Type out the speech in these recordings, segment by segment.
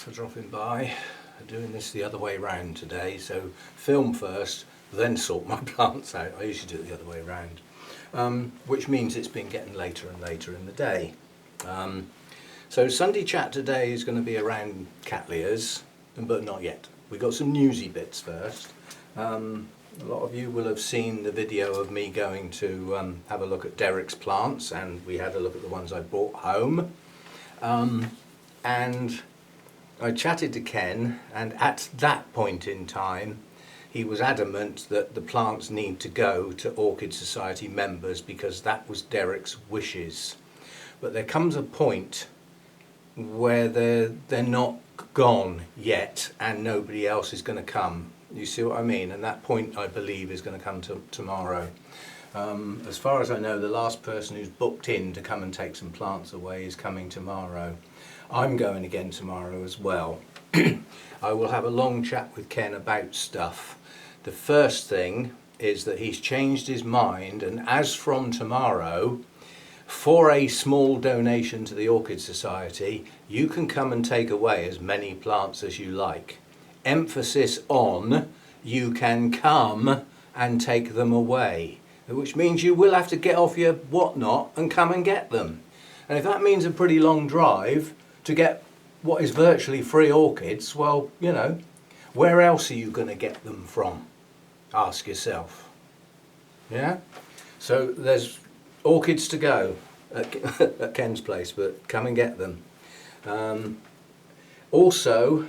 for dropping by. Doing this the other way round today, so film first, then sort my plants out. I usually do it the other way round, which means it's been getting later and later in the day. So Sunday chat today is going to be around Cattleyas, but not yet. We've got some newsy bits first. A lot of you will have seen the video of me going to have a look at Derek's plants, and we had a look at the ones I brought home. And I chatted to Ken, and at that point in time he was adamant that the plants need to go to Orchid Society members because that was Derek's wishes. But there comes a point where they're not gone yet and nobody else is going to come. You see what I mean? And that point, I believe, is going to come tomorrow. As far as I know, the last person who's booked in to come and take some plants away is coming tomorrow. I'm going again tomorrow as well. I will have a long chat with Ken about stuff. The first thing is that he's changed his mind, and as from tomorrow, for a small donation to the Orchid Society, you can come and take away as many plants as you like. Emphasis on you can come and take them away, which means you will have to get off your whatnot and come and get them. And if that means a pretty long drive to get what is virtually free orchids, well, you know, where else are you going to get them from? Ask yourself. Yeah? So there's orchids to go at Ken's place, but come and get them. Also,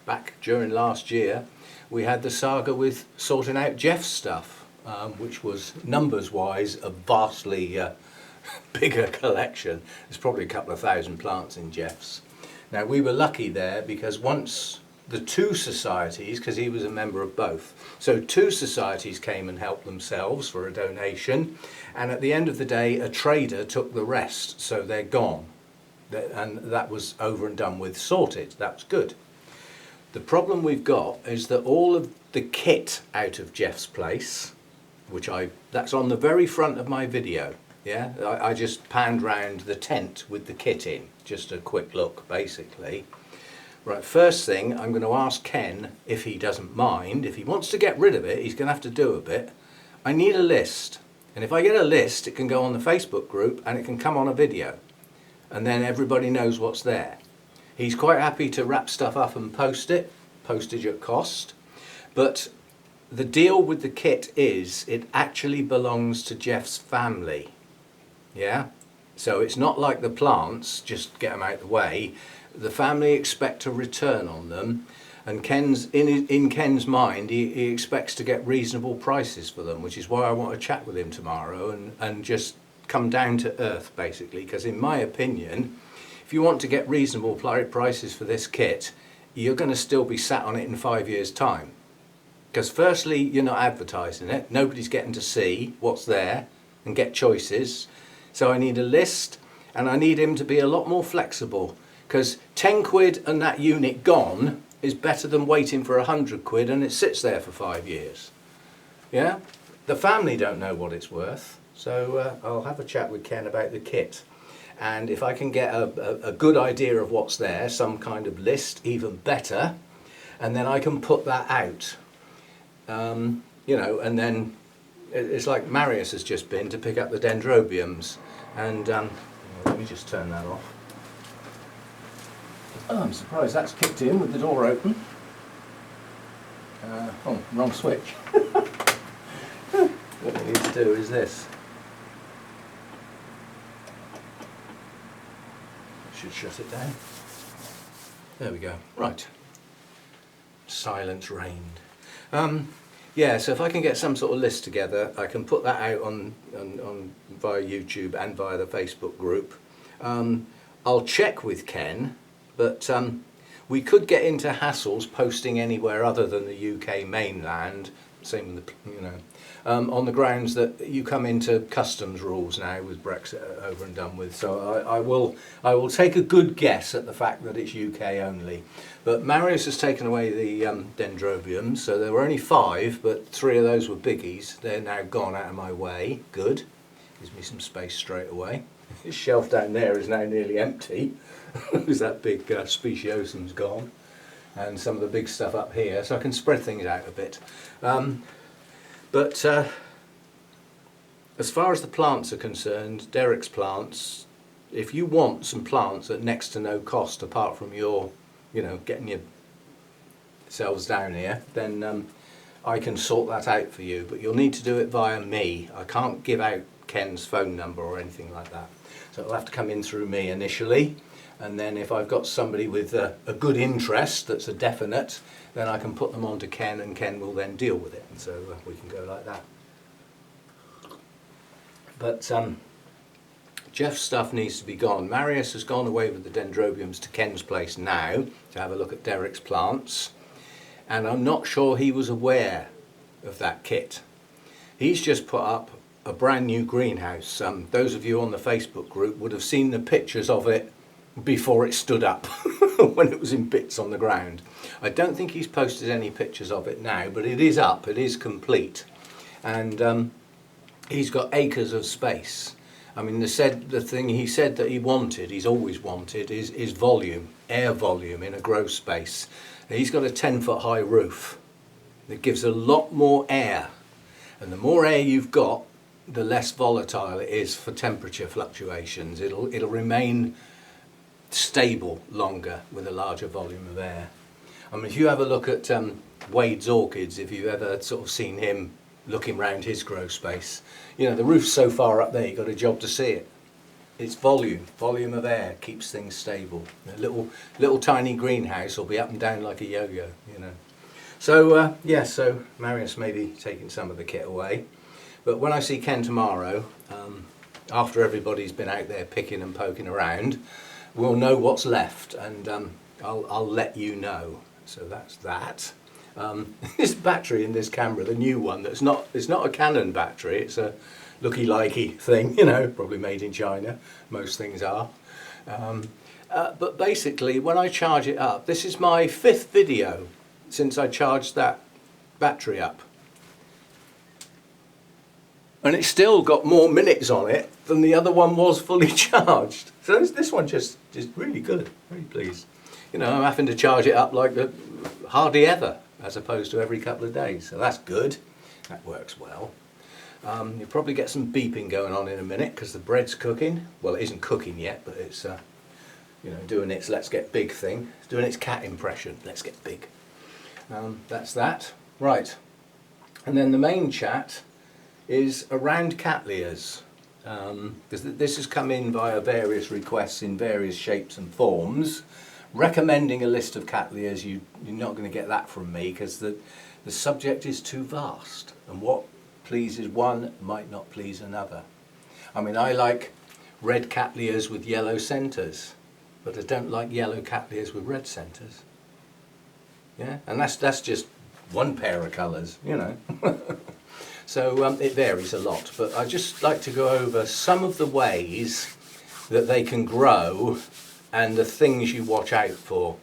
back during last year, we had the saga with sorting out Jeff's stuff, which was numbers-wise a vastly bigger collection. There's probably a couple of thousand plants in Jeff's. Now we were lucky there because once the two societies, because he was a member of both, so two societies came and helped themselves for a donation, and at the end of the day a trader took the rest, so they're gone. And that was over and done with, sorted. That's good. The problem we've got is that all of the kit out of Jeff's place, that's on the very front of my video. Yeah, I just panned round the tent with the kit in, just a quick look basically. Right, first thing, I'm going to ask Ken if he doesn't mind. If he wants to get rid of it, he's going to have to do a bit. I need a list, and if I get a list, it can go on the Facebook group and it can come on a video, and then everybody knows what's there. He's quite happy to wrap stuff up and post it, postage at cost, but the deal with the kit is it actually belongs to Jeff's family. Yeah, so it's not like the plants, just get them out of the way. The family expect a return on them, and in Ken's mind he expects to get reasonable prices for them, which is why I want to chat with him tomorrow and just come down to earth basically, because in my opinion, if you want to get reasonable prices for this kit, you're going to still be sat on it in 5 years' time. Because firstly, you're not advertising it, nobody's getting to see what's there and get choices. So I need a list, and I need him to be a lot more flexible, because 10 quid and that unit gone is better than waiting for 100 quid and it sits there for 5 years. Yeah? The family don't know what it's worth, so I'll have a chat with Ken about the kit. And if I can get a good idea of what's there, some kind of list, even better, and then I can put that out. You know, and then it's like Marius has just been to pick up the dendrobiums, and let me just turn that off. Oh, I'm surprised that's kicked in with the door open. Oh, wrong switch. What we need to do is this. Should shut it down. There we go. Right. Silence reigned. Yeah, so if I can get some sort of list together, I can put that out on via YouTube and via the Facebook group. I'll check with Ken, but we could get into hassles posting anywhere other than the UK mainland. Same with the, you know, on the grounds that you come into customs rules now with Brexit over and done with. So I will take a good guess at the fact that it's UK only. But Marius has taken away the dendrobiums, so there were only 5, but 3 of those were biggies. They're now gone out of my way. Good. Gives me some space straight away. This shelf down there is now nearly empty because that big speciosum's gone, and some of the big stuff up here, so I can spread things out a bit. But as far as the plants are concerned, Derek's plants, if you want some plants at next to no cost apart from your, getting yourselves down here, then I can sort that out for you, but you'll need to do it via me. I can't give out Ken's phone number or anything like that. So it'll have to come in through me initially, and then if I've got somebody with a good interest that's a definite, then I can put them on to Ken, and Ken will then deal with it, and so we can go like that. But Jeff's stuff needs to be gone. Marius has gone away with the dendrobiums to Ken's place now to have a look at Derek's plants, and I'm not sure he was aware of that kit. He's just put up a brand new greenhouse. Those of you on the Facebook group would have seen the pictures of it before it stood up when it was in bits on the ground. I don't think he's posted any pictures of it now, but it is up, it is complete, and he's got acres of space. I mean, the thing he said that he wanted, he's always wanted, is volume, air volume in a grow space. He's got a 10-foot high roof that gives a lot more air, and the more air you've got, the less volatile it is for temperature fluctuations. It'll remain stable longer with a larger volume of air. I mean, if you have a look at Wade's Orchids, if you've ever sort of seen him looking round his grow space, the roof's so far up there you've got a job to see it. It's volume of air keeps things stable. A little tiny greenhouse will be up and down like a yo-yo, So so Marius may be taking some of the kit away. But when I see Ken tomorrow, after everybody's been out there picking and poking around, we'll know what's left, and I'll let you know. So that's that. This battery in this camera, the new one, it's not a Canon battery, it's a looky-likey thing, probably made in China. Most things are. But basically, when I charge it up, this is my 5th video since I charged that battery up. And it's still got more minutes on it than the other one was fully charged. So this one just really good, very pleased. I'm having to charge it up like hardly ever, as opposed to every couple of days. So that's good, that works well. You'll probably get some beeping going on in a minute because the bread's cooking. Well, it isn't cooking yet, but it's doing its let's get big thing. It's doing its cat impression, let's get big. That's that. Right. And then the main chat is around Cattleyas, because this has come in via various requests in various shapes and forms, recommending a list of Cattleyas. You're not going to get that from me because the subject is too vast, and what pleases one might not please another. I mean, I like red Cattleyas with yellow centres, but I don't like yellow Cattleyas with red centres. Yeah, and that's just one pair of colours, So it varies a lot, but I just like to go over some of the ways that they can grow and the things you watch out for.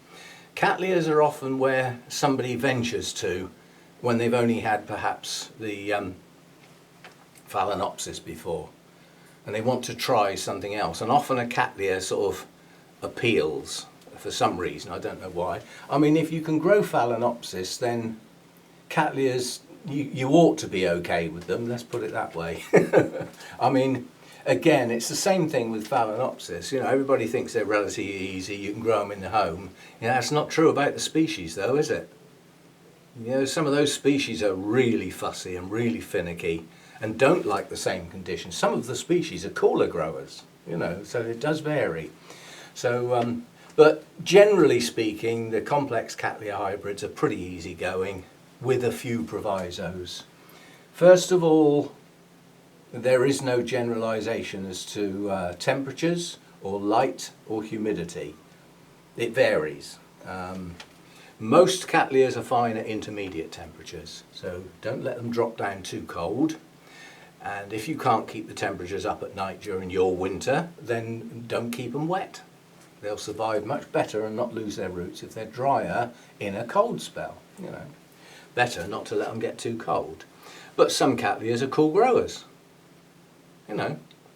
Cattleyas are often where somebody ventures to when they've only had perhaps the Phalaenopsis before, and they want to try something else, and often a Cattleya sort of appeals for some reason, I don't know why. I mean, if you can grow Phalaenopsis, then Cattleyas, you ought to be okay with them, let's put it that way. I mean, again, it's the same thing with Phalaenopsis. Everybody thinks they're relatively easy, you can grow them in the home. That's not true about the species though, is it? Some of those species are really fussy and really finicky and don't like the same conditions. Some of the species are cooler growers, so it does vary. So, but generally speaking, the complex Cattleya hybrids are pretty easy going, with a few provisos. First of all, there is no generalization as to temperatures or light or humidity. It varies. Most Cattleyas are fine at intermediate temperatures, so don't let them drop down too cold. And if you can't keep the temperatures up at night during your winter, then don't keep them wet. They'll survive much better and not lose their roots if they're drier in a cold spell. Better not to let them get too cold. But some Cattleyas are cool growers.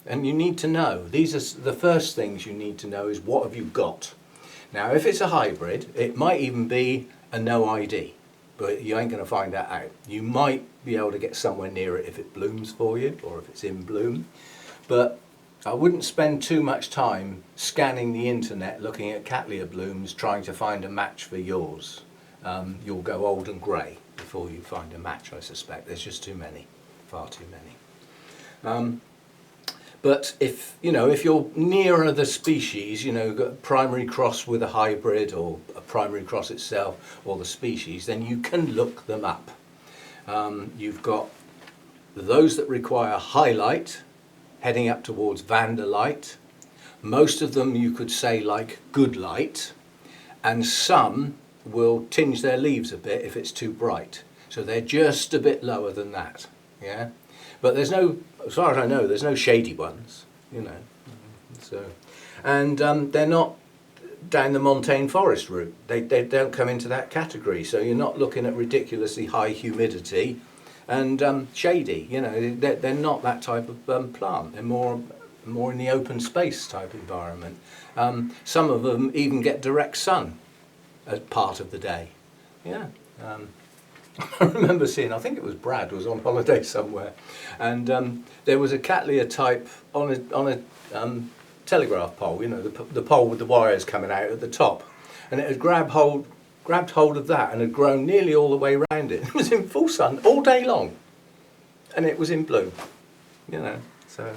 And you need to know, these are the first things you need to know is what have you got. Now if it's a hybrid, it might even be a no ID, but you ain't going to find that out. You might be able to get somewhere near it if it blooms for you, or if it's in bloom, but I wouldn't spend too much time scanning the internet looking at Cattleya blooms trying to find a match for yours. You'll go old and grey before you find a match, I suspect. There's just too many, far too many. But if you're nearer the species, got a primary cross with a hybrid or a primary cross itself or the species, then you can look them up. You've got those that require highlight, heading up towards Vanderlight. Most of them you could say like good light, and some will tinge their leaves a bit if it's too bright. So they're just a bit lower than that. Yeah. But there's no, as far as I know, there's no shady ones, So, and they're not down the montane forest route. They don't come into that category. So you're not looking at ridiculously high humidity and shady. They're not that type of plant. They're more in the open space type environment. Some of them even get direct sun as part of the day. Yeah. I remember seeing, I think it was Brad was on holiday somewhere, and there was a Cattleya type on a telegraph pole, the pole with the wires coming out at the top, and it had grabbed hold of that and had grown nearly all the way around it. It was in full sun all day long, and it was in bloom, So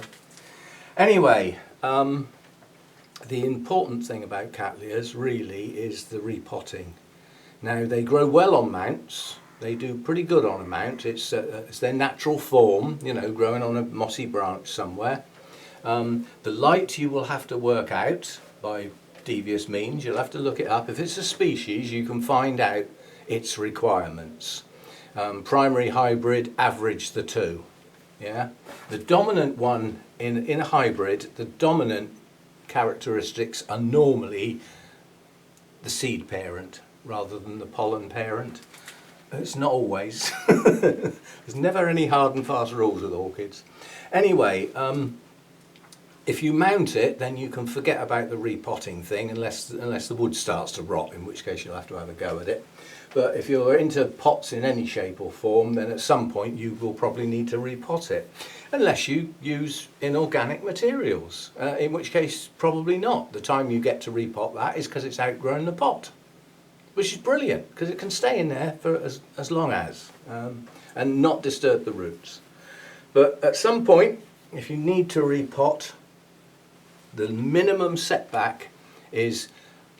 anyway, the important thing about Cattleyas really is the repotting. Now they grow well on mounts. They do pretty good on a mount. It's their natural form, growing on a mossy branch somewhere. The light you will have to work out by devious means. You'll have to look it up. If it's a species, you can find out its requirements. Primary, hybrid, average the two. Yeah. The dominant one in a hybrid, the dominant characteristics are normally the seed parent rather than the pollen parent. It's not always. There's never any hard and fast rules with orchids. Anyway, if you mount it, then you can forget about the repotting thing unless the wood starts to rot, in which case you'll have to have a go at it. But if you're into pots in any shape or form, then at some point you will probably need to repot it. Unless you use inorganic materials, in which case probably not. The time you get to repot that is because it's outgrown the pot. Which is brilliant, because it can stay in there for as long as, and not disturb the roots. But at some point, if you need to repot, the minimum setback is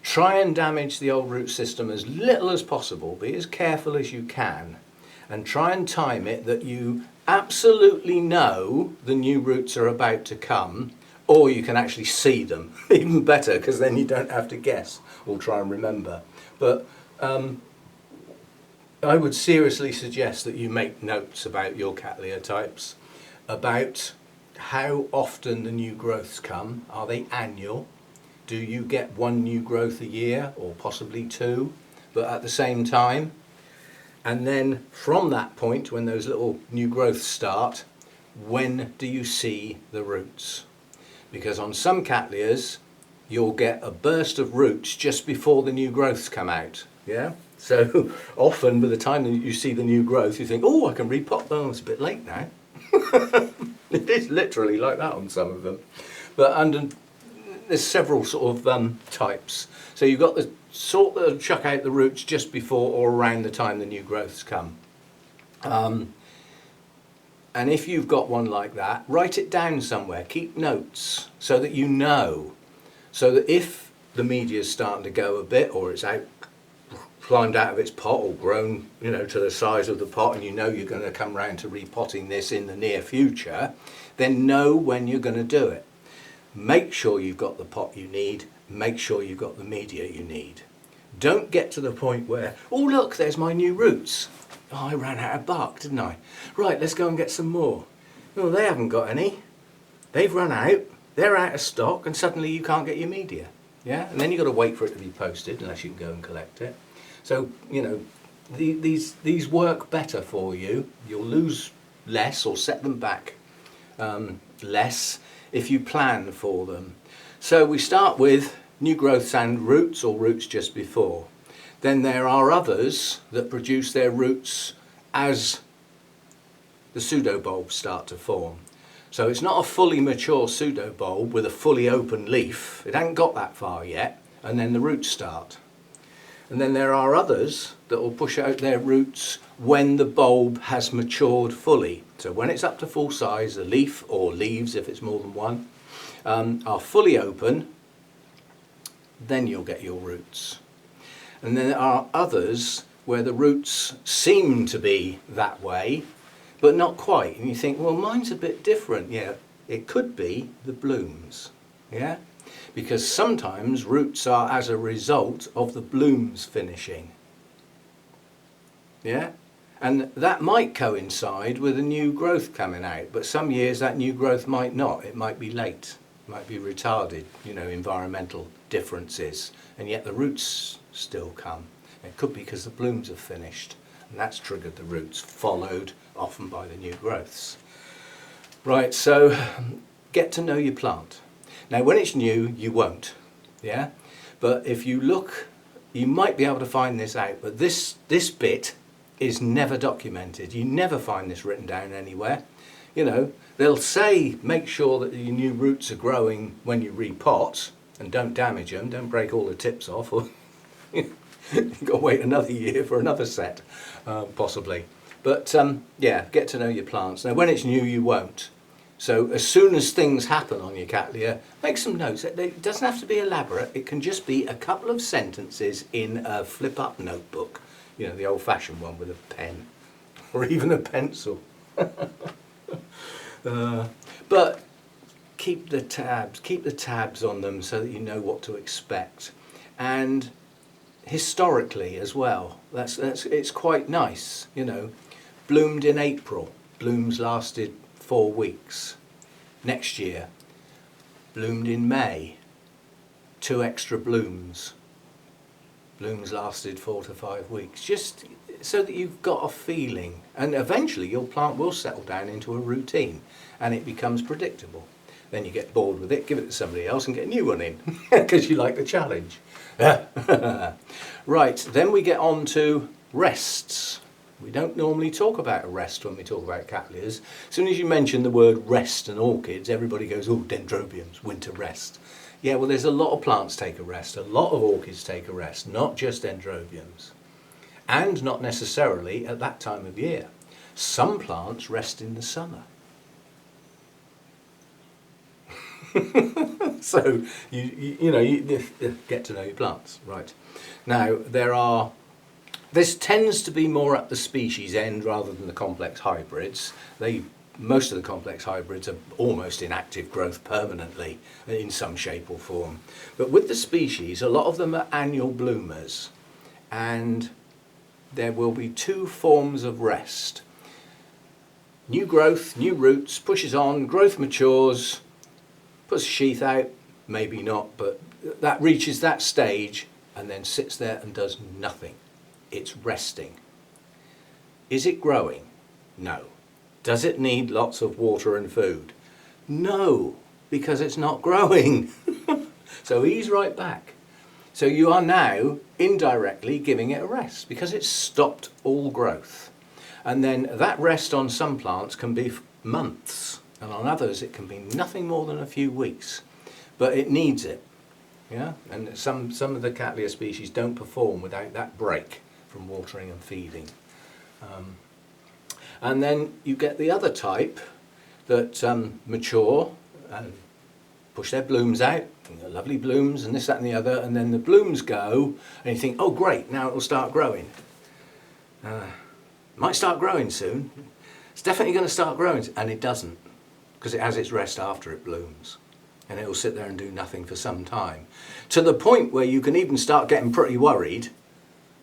try and damage the old root system as little as possible, be as careful as you can, and try and time it that you absolutely know the new roots are about to come, or you can actually see them, even better, because then you don't have to guess or try and remember. But I would seriously suggest that you make notes about your Cattleya types, about how often the new growths come. Are they annual? Do you get one new growth a year, or possibly two, but at the same time? And then from that point, when those little new growths start, when do you see the roots? Because on some Cattleyas, you'll get a burst of roots just before the new growths come out. Yeah. So often by the time that you see the new growth, you think, oh, I can repot them. It's a bit late now. It is literally like that on some of them. But there's several sort of types. So you've got the sort that chuck out the roots just before or around the time the new growths come. And if you've got one like that, write it down somewhere. Keep notes so that you know. So that if the media is starting to go a bit, or it's climbed out of its pot or grown, to the size of the pot, and you're going to come round to repotting this in the near future, then know when you're going to do it. Make sure you've got the pot you need. Make sure you've got the media you need. Don't get to the point where, oh look, there's my new roots. Oh, I ran out of bark, didn't I? Right, let's go and get some more. Well, they haven't got any. They've run out. They're out of stock, and suddenly you can't get your media. Yeah, and then you've got to wait for it to be posted, unless you can go and collect it. So these work better for you. You'll lose less or set them back less if you plan for them. So we start with new growths and roots, or roots just before. Then there are others that produce their roots as the pseudobulbs start to form. So it's not a fully mature pseudobulb with a fully open leaf. It hasn't got that far yet, and then the roots start. And then there are others that will push out their roots when the bulb has matured fully. So when it's up to full size, the leaf, or leaves if it's more than one, are fully open, then you'll get your roots. And then there are others where the roots seem to be that way, but not quite. And you think, well, mine's a bit different. Yeah, it could be the blooms. Yeah? Because sometimes roots are as a result of the blooms finishing. Yeah? And that might coincide with a new growth coming out, but some years that new growth might not. It might be late, it might be retarded, environmental differences, and yet the roots still come. It could be because the blooms have finished, and that's triggered the roots, followed often by the new growths. Right, so get to know your plant. Now when it's new, you won't, yeah? But if you look, you might be able to find this out, but this bit is never documented. You never find this written down anywhere. They'll say make sure that your new roots are growing when you repot, and don't damage them, don't break all the tips off, or you've got to wait another year for another set, possibly. But yeah, get to know your plants. Now when it's new, you won't. So as soon as things happen on your Cattleya, make some notes. It doesn't have to be elaborate. It can just be a couple of sentences in a flip-up notebook. The old-fashioned one with a pen, or even a pencil. But keep the tabs on them so that you know what to expect. And historically as well, it's quite nice. Bloomed in April, blooms lasted 4 weeks. Next year, bloomed in May, 2 extra blooms. Blooms lasted 4 to 5 weeks, just so that you've got a feeling, and eventually your plant will settle down into a routine and it becomes predictable. Then you get bored with it, give it to somebody else and get a new one in because you like the challenge. Right, then we get on to rests. We don't normally talk about a rest when we talk about Cattleyas. As soon as you mention the word rest and orchids, everybody goes, oh, dendrobiums, winter rest. Yeah, well, there's a lot of plants take a rest. A lot of orchids take a rest, not just dendrobiums. And not necessarily at that time of year. Some plants rest in the summer. So, you get to know your plants. Right. Now, this tends to be more at the species end rather than the complex hybrids. Most of the complex hybrids are almost in active growth permanently in some shape or form. But with the species, a lot of them are annual bloomers, and there will be 2 forms of rest. New growth, new roots, pushes on, growth matures, puts a sheath out, maybe not, but that reaches that stage and then sits there and does nothing. It's resting. Is it growing? No. Does it need lots of water and food? No, because it's not growing. So ease right back. So you are now indirectly giving it a rest because it's stopped all growth. And then that rest on some plants can be months, and on others it can be nothing more than a few weeks. But it needs it. Yeah? And some of the Cattleya species don't perform without that break from watering and feeding. And then you get the other type that mature and push their blooms out, lovely blooms and this, that and the other, and then the blooms go and you think, oh great, now it will start growing. Might start growing soon. It's definitely going to start growing, and it doesn't, because it has its rest after it blooms. And it will sit there and do nothing for some time. To the point where you can even start getting pretty worried,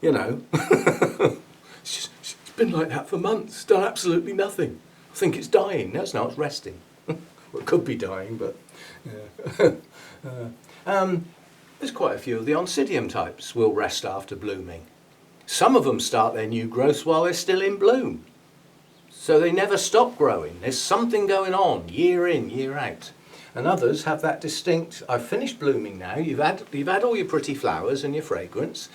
It's been like that for months, done absolutely nothing. I think it's dying. No, it's not, it's resting. Well, it could be dying, but yeah. There's quite a few of the Oncidium types will rest after blooming. Some of them start their new growth while they're still in bloom. So they never stop growing. There's something going on year in, year out. And others have that distinct, I've finished blooming now, you've had all your pretty flowers and your fragrance,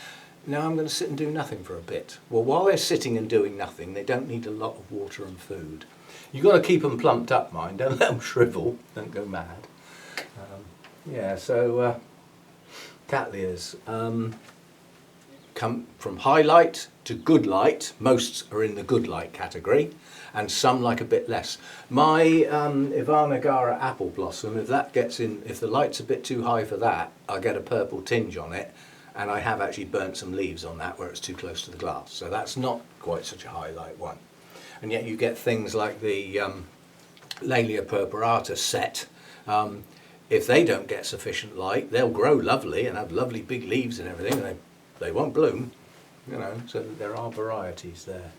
now I'm going to sit and do nothing for a bit. Well, while they're sitting and doing nothing, they don't need a lot of water and food. You've got to keep them plumped up, mind, don't let them shrivel, don't go mad. Cattleyas come from high light to good light. Most are in the good light category, and some like a bit less. My Ivanagara apple blossom, if the light's a bit too high for that, I get a purple tinge on it, and I have actually burnt some leaves on that where it's too close to the glass. So that's not quite such a high light one. And yet you get things like the Laelia purpurata set. If they don't get sufficient light, they'll grow lovely and have lovely big leaves and everything, and they won't bloom, so there are varieties there.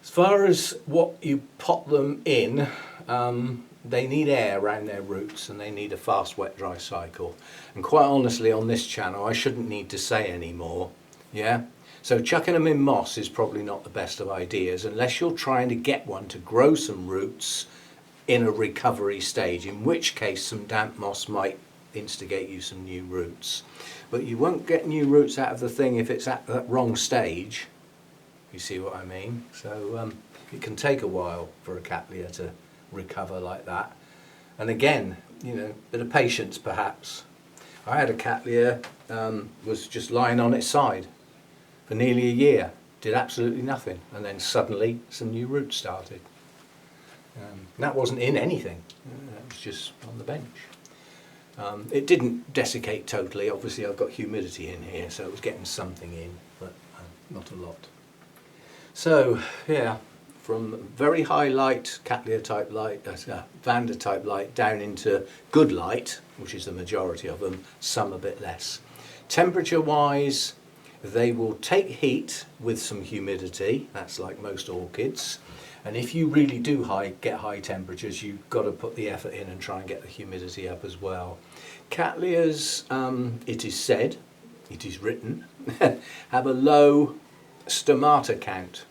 As far as what you pot them in, they need air around their roots and they need a fast wet dry cycle. And quite honestly, on this channel I shouldn't need to say any more. So chucking them in moss is probably not the best of ideas unless you're trying to get one to grow some roots in a recovery stage, in which case some damp moss might instigate you some new roots. But you won't get new roots out of the thing if it's at that wrong stage. You see what I mean? So it can take a while for a Cattleya to recover like that. And again, bit of patience perhaps. I had a Cattleya was just lying on its side for nearly a year, did absolutely nothing, and then suddenly some new roots started. That wasn't in anything, it was just on the bench. It didn't desiccate totally, obviously I've got humidity in here, so it was getting something in, but not a lot. So from very high light, Cattleya type light, Vanda type light, down into good light, which is the majority of them, some a bit less. Temperature wise, they will take heat with some humidity, that's like most orchids. And if you really do get high temperatures, you've got to put the effort in and try and get the humidity up as well. Cattleyas, it is said, it is written, have a low stomata count,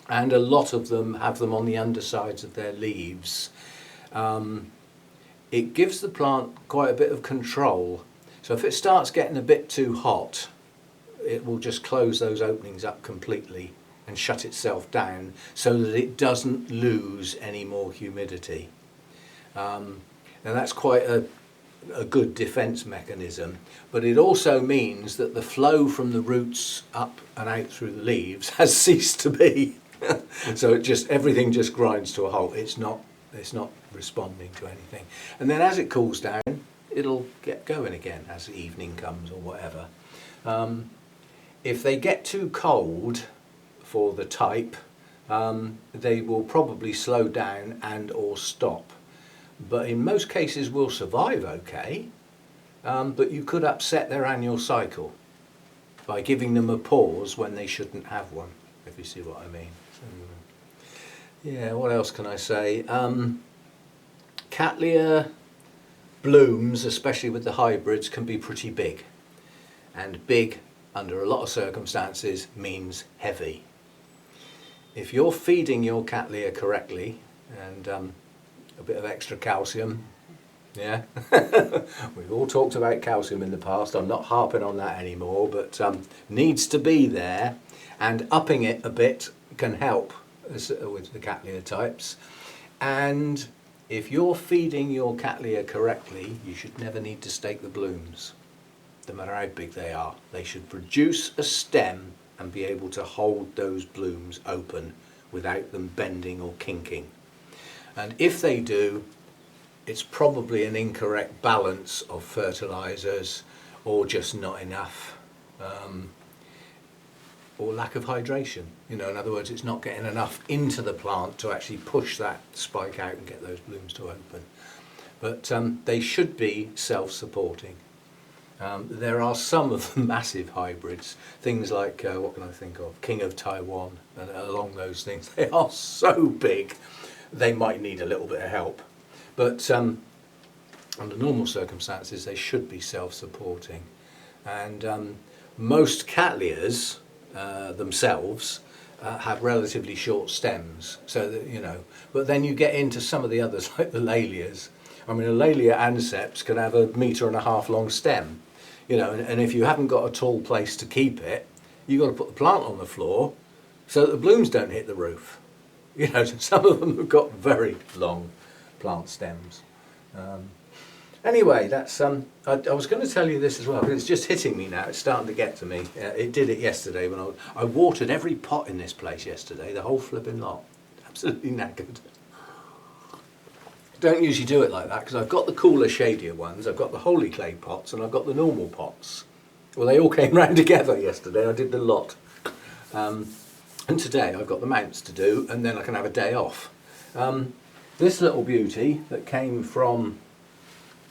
and a lot of them have them on the undersides of their leaves. It gives the plant quite a bit of control. So if it starts getting a bit too hot, it will just close those openings up completely and shut itself down so that it doesn't lose any more humidity. Now that's quite a good defense mechanism, but it also means that the flow from the roots up and out through the leaves has ceased to be. So everything just grinds to a halt. It's not responding to anything. And then as it cools down, it'll get going again as evening comes or whatever. If they get too cold for the type, they will probably slow down and or stop. But in most cases will survive okay, but you could upset their annual cycle by giving them a pause when they shouldn't have one, if you see what I mean. So, what else can I say? Cattleya blooms, especially with the hybrids, can be pretty big. And big, under a lot of circumstances, means heavy. If you're feeding your Cattleya correctly, and a bit of extra calcium, we've all talked about calcium in the past, I'm not harping on that anymore, but needs to be there, and upping it a bit can help with the Cattleya types. And if you're feeding your Cattleya correctly, you should never need to stake the blooms, no matter how big they are. They should produce a stem and be able to hold those blooms open without them bending or kinking. And if they do, it's probably an incorrect balance of fertilizers, or just not enough, or lack of hydration. In other words, it's not getting enough into the plant to actually push that spike out and get those blooms to open. But they should be self-supporting. There are some of the massive hybrids, things like, what can I think of, King of Taiwan, and along those things. They are so big, they might need a little bit of help. But under normal circumstances, they should be self-supporting. And most Cattleyas themselves have relatively short stems, so that, you know, but then you get into some of the others like the Laelias. I mean, a Laelia anceps can have 1.5 meters long stem, you know, and if you haven't got a tall place to keep it, you've got to put the plant on the floor so that the blooms don't hit the roof. You know, some of them have got very long plant stems. Anyway, that's I was going to tell you this as well, because it's just hitting me now. It's starting to get to me. It did it yesterday when I watered every pot in this place yesterday, the whole flipping lot. Absolutely knackered. Don't usually do it like that because I've got the cooler, shadier ones. I've got the holy clay pots and I've got the normal pots. Well, they all came round together yesterday. I did the lot. And today I've got the mounts to do, and then I can have a day off. This little beauty that came from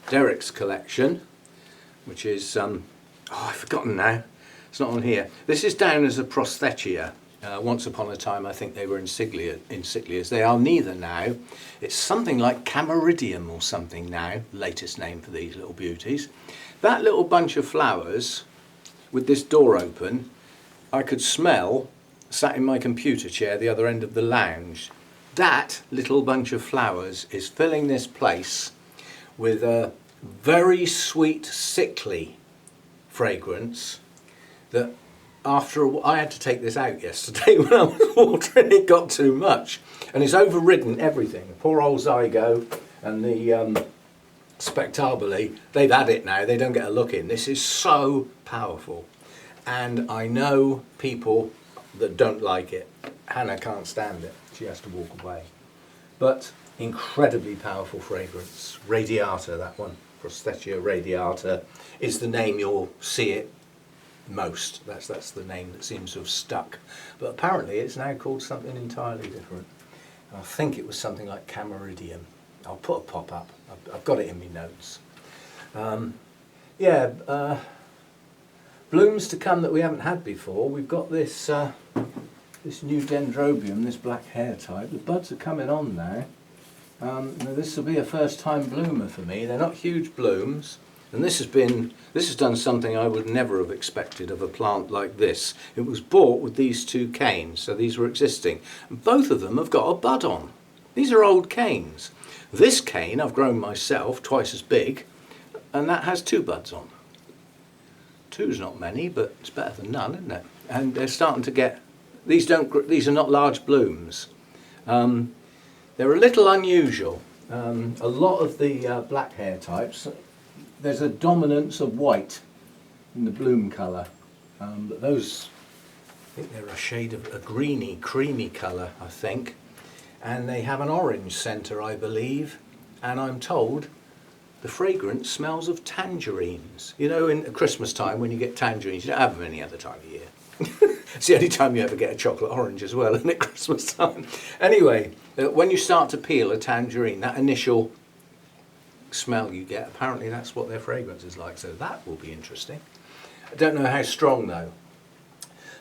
Derek's collection, which is, I've forgotten now, it's not on here. This is down as a Prosthetia. Once upon a time I think they were Insignias. They are neither now. It's something like Camaridium or something now, latest name for these little beauties. That little bunch of flowers, with this door open, I could smell sat in my computer chair the other end of the lounge. That little bunch of flowers is filling this place with a very sweet, sickly fragrance that after a while, I had to take this out yesterday when I was watering. It got too much and it's overridden everything. Poor old Zygo and the Spectabile, they've had it now, they don't get a look in. This is so powerful, and I know people that don't like it. Hannah can't stand it, she has to walk away. But incredibly powerful fragrance. Radiata, that one, Prosthetia radiata, is the name you'll see it most. That's the name that seems to have stuck. But apparently it's now called something entirely different. I think it was something like Camaridium. I'll put a pop up. I've got it in my notes. Blooms to come that we haven't had before. We've got this this new Dendrobium, this black hair type. The buds are coming on now. Now this will be a first time bloomer for me. They're not huge blooms, and this has done something I would never have expected of a plant like this. It was bought with these two canes, so these were existing, and both of them have got a bud on. These are old canes. This cane I've grown myself, twice as big, and that has 2 buds on. 2's not many, but it's better than none, isn't it? And they're starting to get, these are not large blooms. They're a little unusual. A lot of the black hair types, there's a dominance of white in the bloom colour, but those, I think they're a shade of a greeny, creamy colour, I think, and they have an orange centre, I believe, and I'm told the fragrance smells of tangerines. You know, in Christmas time when you get tangerines, you don't have them any other time of year. It's the only time you ever get a chocolate orange as well, isn't it, Christmas time? Anyway, when you start to peel a tangerine, that initial smell you get, apparently that's what their fragrance is like, so that will be interesting. I don't know how strong though.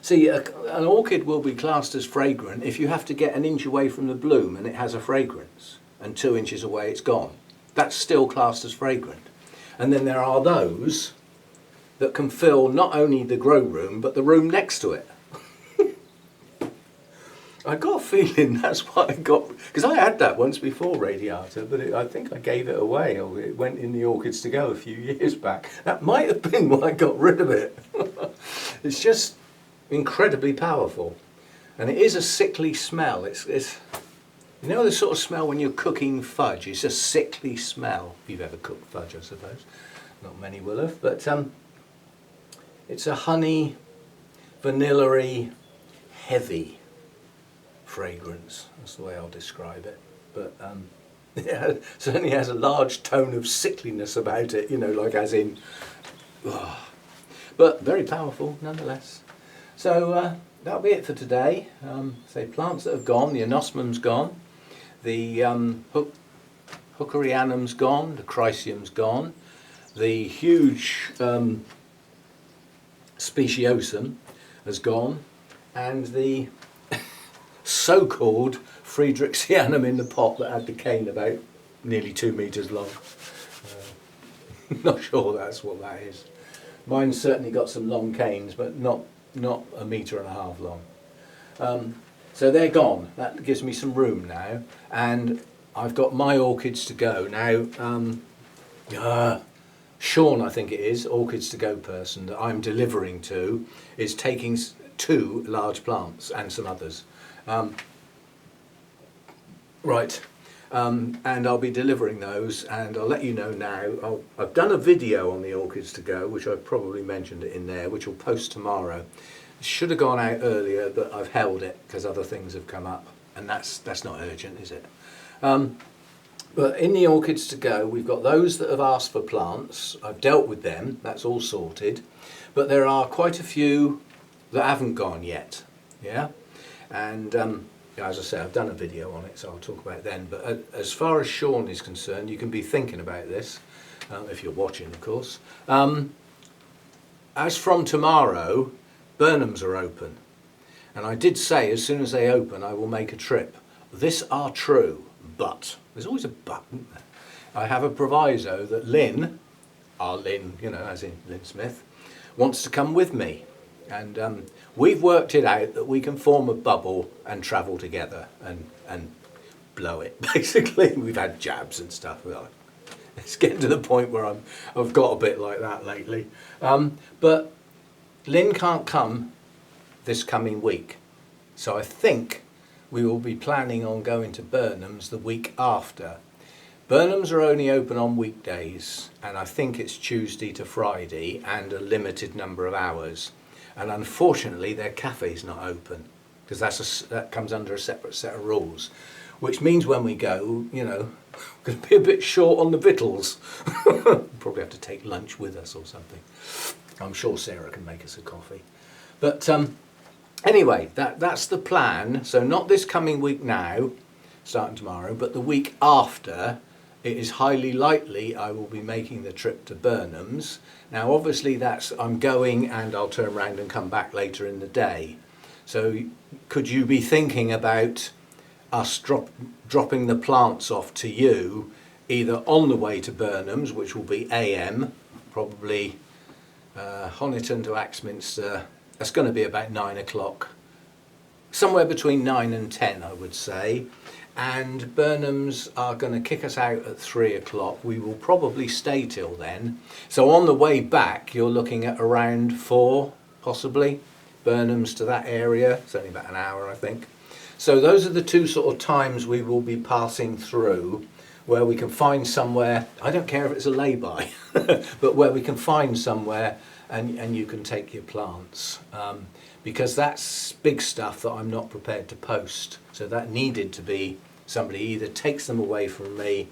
See, an orchid will be classed as fragrant if you have to get 1 inch away from the bloom and it has a fragrance, and 2 inches away it's gone. That's still classed as fragrant. And then there are those that can fill not only the grow room but the room next to it. I got a feeling that's what I got, because I had that once before, Radiata, but I think I gave it away, or it went in the Orchids to Go a few years back. That might have been why I got rid of it. It's just incredibly powerful, and it is a sickly smell. It's you know the sort of smell when you're cooking fudge. It's a sickly smell. If you've ever cooked fudge, I suppose. Not many will have, but it's a honey, vanilla-y, heavy fragrance. That's the way I'll describe it. But it certainly has a large tone of sickliness about it, you know, like as in, but very powerful nonetheless. So that'll be it for today. Say plants that have gone, the anosmum's gone, the hookerianum's gone, the chrysium's gone, the huge speciosum has gone, and the so-called Friedrichianum in the pot that had the cane about nearly 2 meters long. Not sure that's what that is. Mine's certainly got some long canes, but not 1.5 meters long. So they're gone. That gives me some room now, and I've got my orchids to go now. Sean, I think it is, Orchids to Go person that I'm delivering to, is taking 2 large plants and some others. And I'll be delivering those, and I'll let you know now. I've done a video on the Orchids to Go, which I've probably mentioned it in there, which will post tomorrow. It should have gone out earlier, but I've held it because other things have come up, and that's not urgent, is it? But in the Orchids to Go, we've got those that have asked for plants. I've dealt with them, that's all sorted. But there are quite a few that haven't gone yet, yeah? And as I say, I've done a video on it, so I'll talk about it then. But as far as Sean is concerned, you can be thinking about this, if you're watching, of course. As from tomorrow, Burnhams are open. And I did say, as soon as they open, I will make a trip. This are true, but... There's always a but, isn't there? I have a proviso that Lynn, our Lynn, you know, as in Lynn Smith, wants to come with me. And we've worked it out that we can form a bubble and travel together and blow it, basically. We've had jabs and stuff. It's getting to the point where I've got a bit like that lately. But Lynn can't come this coming week. So I think we will be planning on going to Burnham's the week after. Burnham's are only open on weekdays, and I think it's Tuesday to Friday and a limited number of hours. And unfortunately their cafe's not open, because that comes under a separate set of rules, which means when we go, you know, we're going to be a bit short on the victuals. Probably have to take lunch with us or something. I'm sure Sarah can make us a coffee. But anyway, that's the plan. So not this coming week now, starting tomorrow, but the week after, it is highly likely I will be making the trip to Burnham's. Now obviously I'm going and I'll turn around and come back later in the day. So could you be thinking about us dropping the plants off to you either on the way to Burnham's, which will be AM, probably Honiton to Axminster. That's going to be about 9 o'clock, somewhere between 9 and 10, I would say. And Burnham's are going to kick us out at 3 o'clock. We will probably stay till then. So on the way back, you're looking at around 4, possibly. Burnham's to that area. It's only about an hour, I think. So those are the 2 sort of times we will be passing through, where we can find somewhere. I don't care if it's a lay-by, but where we can find somewhere and you can take your plants, because that's big stuff that I'm not prepared to post. So that needed to be somebody either takes them away from me,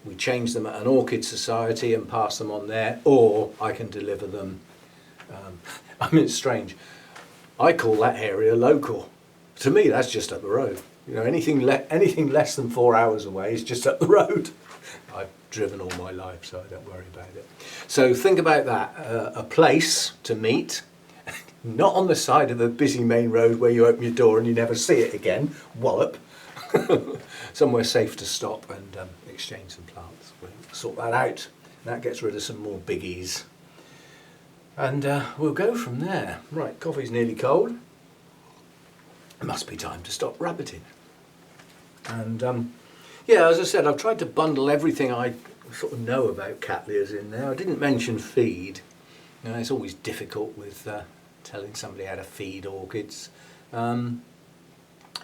we change them at an orchid society and pass them on there, or I can deliver them. I mean, it's strange. I call that area local. To me, that's just up the road. You know, anything less than 4 hours away is just up the road. I've driven all my life, so I don't worry about it. So think about that, a place to meet, not on the side of a busy main road where you open your door and you never see it again, wallop. Somewhere safe to stop and exchange some plants. We'll sort that out. That gets rid of some more biggies. And we'll go from there. Right, coffee's nearly cold. It must be time to stop rabbiting. And yeah, as I said, I've tried to bundle everything I sort of know about Cattleyas in there. I didn't mention feed. You know, it's always difficult with telling somebody how to feed orchids.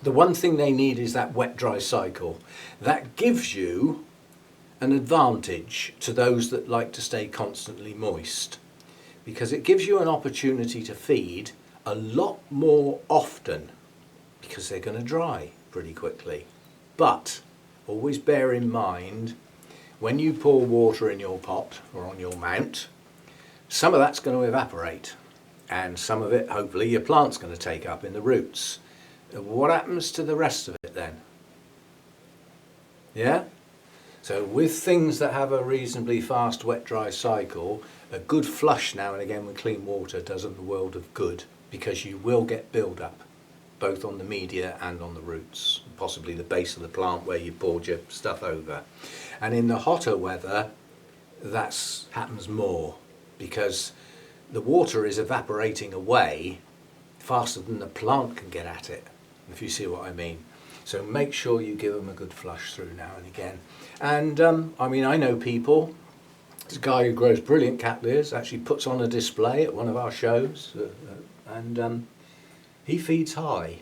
The one thing they need is that wet-dry cycle. That gives you an advantage to those that like to stay constantly moist, because it gives you an opportunity to feed a lot more often, because they're going to dry pretty quickly. But always bear in mind, when you pour water in your pot or on your mount, some of that's going to evaporate, and some of it, hopefully, your plant's going to take up in the roots. What happens to the rest of it then? Yeah? So with things that have a reasonably fast wet-dry cycle, a good flush now and again with clean water does them the world of good, because you will get build-up, both on the media and on the roots, possibly the base of the plant where you poured your stuff over. And in the hotter weather, that happens more, because the water is evaporating away faster than the plant can get at it. if you see what I mean. So make sure you give them a good flush through now and again. And I mean, I know people, there's a guy who grows brilliant Cattleyas, actually puts on a display at one of our shows, and he feeds high.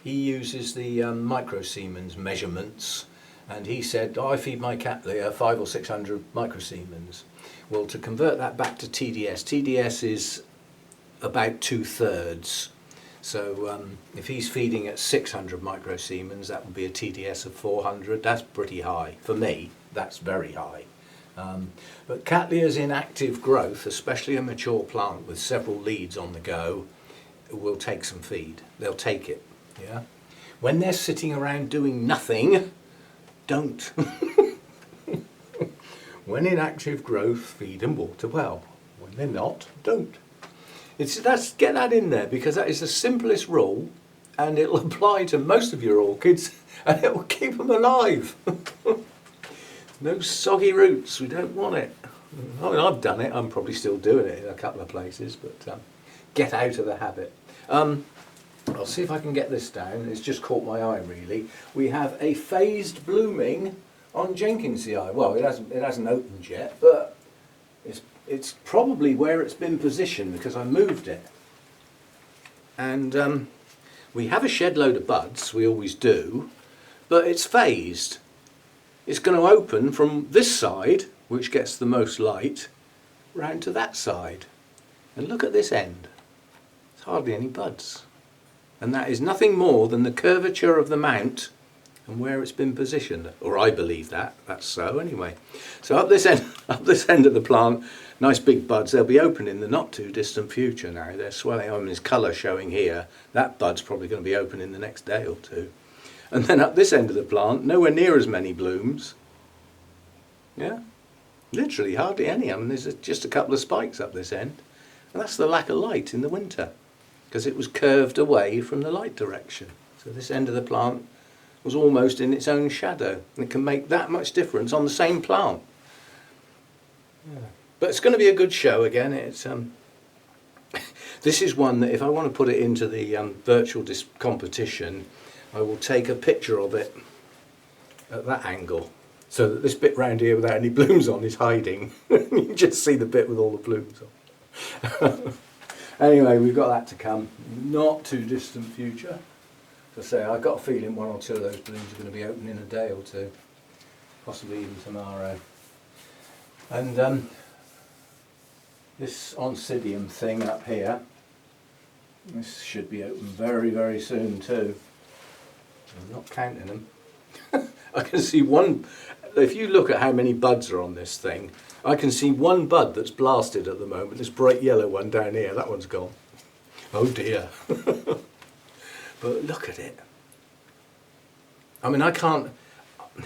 He uses the microsiemens measurements, and he said, I feed my Cattleya 500 or 600 microsiemens. Well, to convert that back to TDS, TDS is about 2/3. So if he's feeding at 600 microsiemens, that would be a TDS of 400. That's pretty high. For me, that's very high. But Cattleyas in active growth, especially a mature plant with several leads on the go, will take some feed. They'll take it. Yeah. When they're sitting around doing nothing, don't. When in active growth, feed and water well. When they're not, don't. Get that in there, because that is the simplest rule, and it'll apply to most of your orchids, and it will keep them alive. No soggy roots, we don't want it. I mean, I've done it, I'm probably still doing it in a couple of places, but get out of the habit. I'll see if I can get this down, it's just caught my eye really. We have a phased blooming on Jenkinsii. Well, it hasn't opened yet, but it's probably where it's been positioned because I moved it. And we have a shed load of buds, we always do, but it's phased. It's going to open from this side, which gets the most light, round to that side. And look at this end. There's hardly any buds. And that is nothing more than the curvature of the mount and where it's been positioned. Or I believe that's so anyway. So up this end of the plant, nice big buds, they'll be open in the not too distant future now. They're swelling on this colour showing here. That bud's probably going to be open in the next day or two. And then up this end of the plant, nowhere near as many blooms. Yeah, literally hardly any. I mean, there's just a couple of spikes up this end. And that's the lack of light in the winter, because it was curved away from the light direction. So this end of the plant was almost in its own shadow. And it can make that much difference on the same plant. Yeah. But it's going to be a good show again. It's this is one that if I want to put it into the virtual competition, I will take a picture of it at that angle, so that this bit round here without any blooms on is hiding. You can just see the bit with all the blooms on. Anyway, we've got that to come. Not too distant future. As I say, I've got a feeling one or two of those blooms are going to be open in a day or two. Possibly even tomorrow. And this oncidium thing up here, this should be open very, very soon too. I'm not counting them. I can see one, if you look at how many buds are on this thing, I can see one bud that's blasted at the moment, this bright yellow one down here, that one's gone. Oh dear. But look at it. I mean, I can't,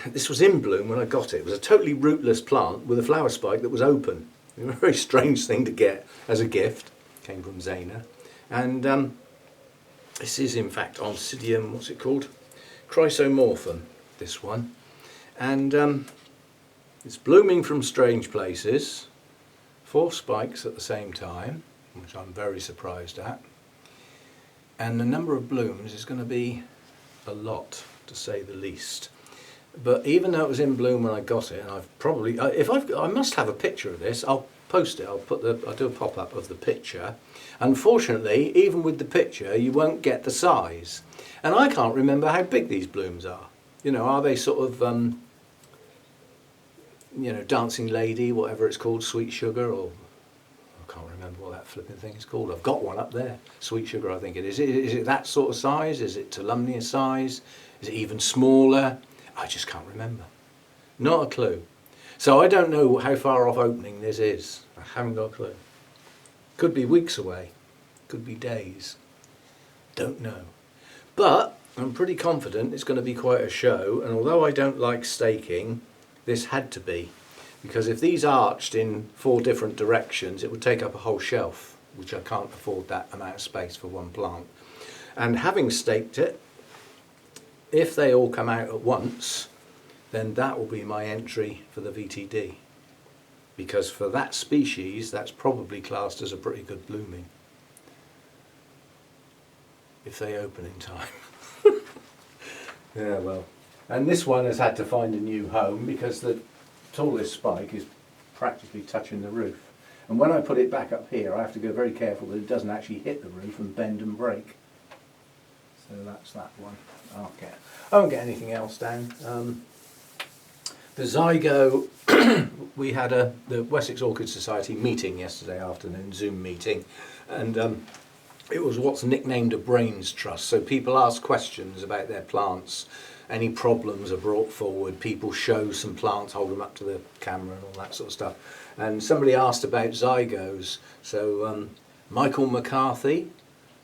this was in bloom when I got it. It was a totally rootless plant with a flower spike that was open. It was a very strange thing to get as a gift. Came from Zana. And this is in fact Oncidium, what's it called? Chrysomorphum, this one. And it's blooming from strange places. 4 spikes at the same time, which I'm very surprised at. And the number of blooms is going to be a lot, to say the least. But even though it was in bloom when I got it, and I've probably, I must have a picture of this. I'll post it. I'll do a pop-up of the picture. Unfortunately, even with the picture, you won't get the size. And I can't remember how big these blooms are. You know, are they sort of, you know, dancing lady, whatever it's called, sweet sugar, or I can't remember what that flipping thing is called. I've got one up there, sweet sugar, I think it is. Is it that sort of size? Is it Tolumnia size? Is it even smaller? I just can't remember. Not a clue. So I don't know how far off opening this is. I haven't got a clue. Could be weeks away. Could be days. Don't know. But I'm pretty confident it's going to be quite a show. And although I don't like staking, this had to be. Because if these arched in 4 different directions, it would take up a whole shelf, which I can't afford that amount of space for one plant. And having staked it, if they all come out at once, then that will be my entry for the VTD. Because for that species, that's probably classed as a pretty good blooming. If they open in time. Yeah, well, and this one has had to find a new home because the tallest spike is practically touching the roof. And when I put it back up here, I have to go very careful that it doesn't actually hit the roof and bend and break. So that's that one. I won't get anything else down. The Zygo, we had the Wessex Orchid Society meeting yesterday afternoon, Zoom meeting, and it was what's nicknamed a brains trust. So people ask questions about their plants, any problems are brought forward, people show some plants, hold them up to the camera and all that sort of stuff. And somebody asked about Zygos. So Michael McCarthy,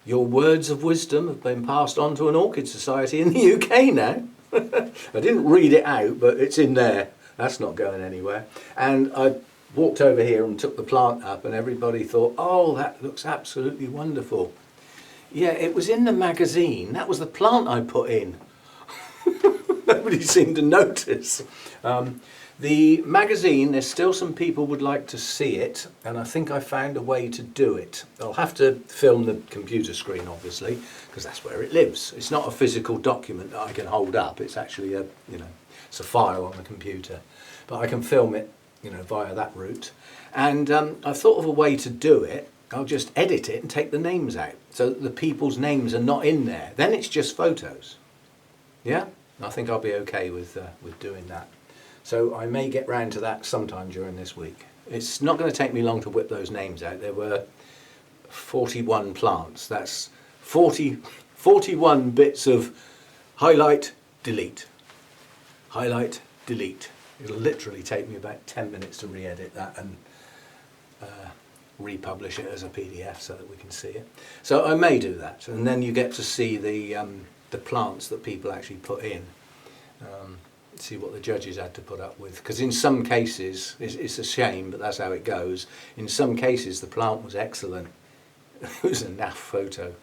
your words of wisdom have been passed on to an orchid society in the UK now. I didn't read it out, but it's in there. That's not going anywhere. And I walked over here and took the plant up, and everybody thought, oh, that looks absolutely wonderful. Yeah, it was in the magazine. That was the plant I put in. Nobody seemed to notice. The magazine, there's still some people would like to see it, and I think I found a way to do it. I'll have to film the computer screen, obviously, because that's where it lives. It's not a physical document that I can hold up. It's actually a, it's a file on the computer, but I can film it, via that route. And I've thought of a way to do it. I'll just edit it and take the names out, so that the people's names are not in there. Then it's just photos. Yeah, I think I'll be okay with doing that. So I may get round to that sometime during this week. It's not going to take me long to whip those names out. There were 41 plants. That's 41 bits of highlight, delete. Highlight, delete. It'll literally take me about 10 minutes to re-edit that and republish it as a PDF so that we can see it. So I may do that, and then you get to see the plants that people actually put in. See what the judges had to put up with, because in some cases it's a shame, but that's how it goes. In some cases the plant was excellent. It was a naff photo,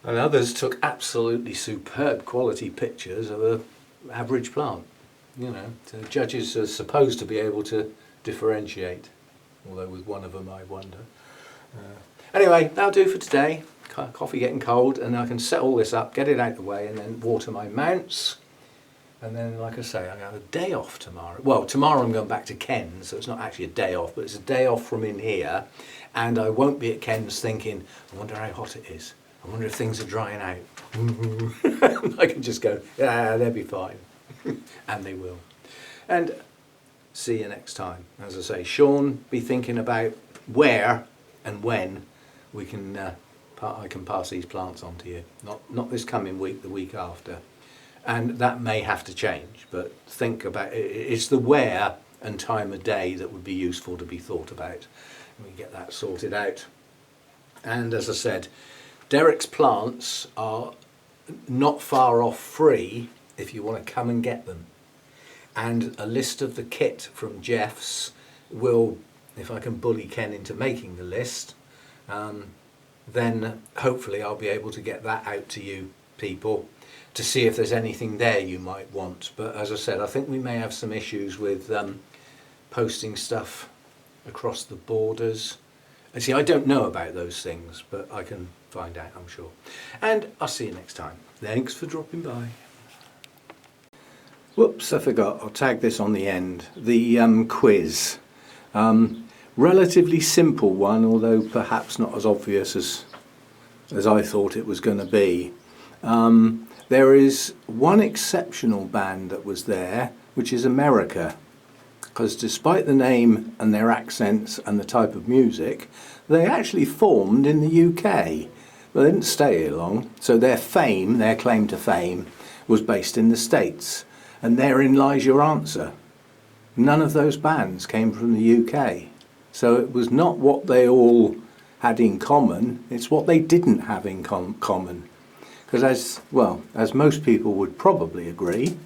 and others took absolutely superb quality pictures of a average plant. So judges are supposed to be able to differentiate, although with one of them I wonder. Anyway, that'll do for today. Coffee getting cold, and I can set all this up, get it out of the way, and then water my mounts. And then, like I say, I have a day off tomorrow. Well, tomorrow I'm going back to Ken's, so it's not actually a day off, but it's a day off from in here. And I won't be at Ken's thinking, I wonder how hot it is. I wonder if things are drying out. I can just go, yeah, they'll be fine. And they will. And see you next time. As I say, Sean, be thinking about where and when we can... I can pass these plants on to you. Not this coming week, the week after. And that may have to change, but think about it. It's the where and time of day that would be useful to be thought about. And we get that sorted out. And as I said, Derek's plants are not far off free if you want to come and get them. And a list of the kit from Jeff's will, if I can bully Ken into making the list, then hopefully I'll be able to get that out to you people to see if there's anything there you might want. But as I said, I think we may have some issues with posting stuff across the borders. And see, I don't know about those things, but I can find out, I'm sure. And I'll see you next time. Thanks for dropping by. Whoops, I forgot. I'll tag this on the end. The quiz. Relatively simple one, although perhaps not as obvious as I thought it was going to be. There is one exceptional band that was there, which is America, because despite the name and their accents and the type of music, they actually formed in the UK, but they didn't stay here long. So their fame, their claim to fame, was based in the States, and therein lies your answer. None of those bands came from the UK. So it was not what they all had in common, it's what they didn't have in common. Because as most people would probably agree,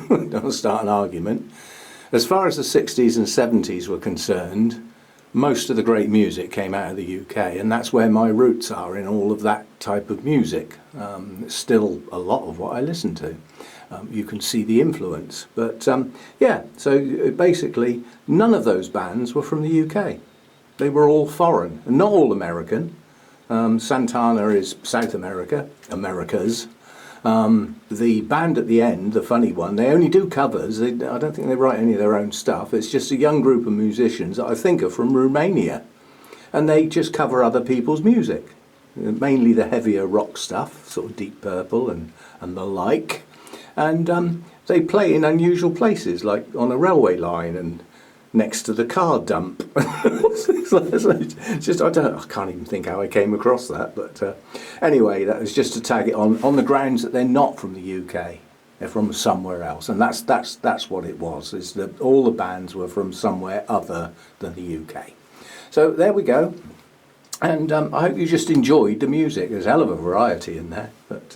don't start an argument, as far as the 60s and 70s were concerned, most of the great music came out of the UK, and that's where my roots are in all of that type of music. It's still a lot of what I listen to. You can see the influence. But yeah, so basically none of those bands were from the UK. They were all foreign, and not all American. Santana is South America, Americas, The band at the end, the funny one, they only do covers. I don't think they write any of their own stuff. It's just a young group of musicians that I think are from Romania. And they just cover other people's music. Mainly the heavier rock stuff, sort of Deep Purple and the like. And they play in unusual places, like on a railway line and next to the car dump. It's just, I can't even think how I came across that. But anyway, that was just to tag it on the grounds that they're not from the UK. They're from somewhere else, and that's what it was. Is that all the bands were from somewhere other than the UK. So there we go. And I hope you just enjoyed the music. There's a hell of a variety in there, but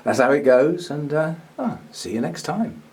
that's how it goes. And see you next time.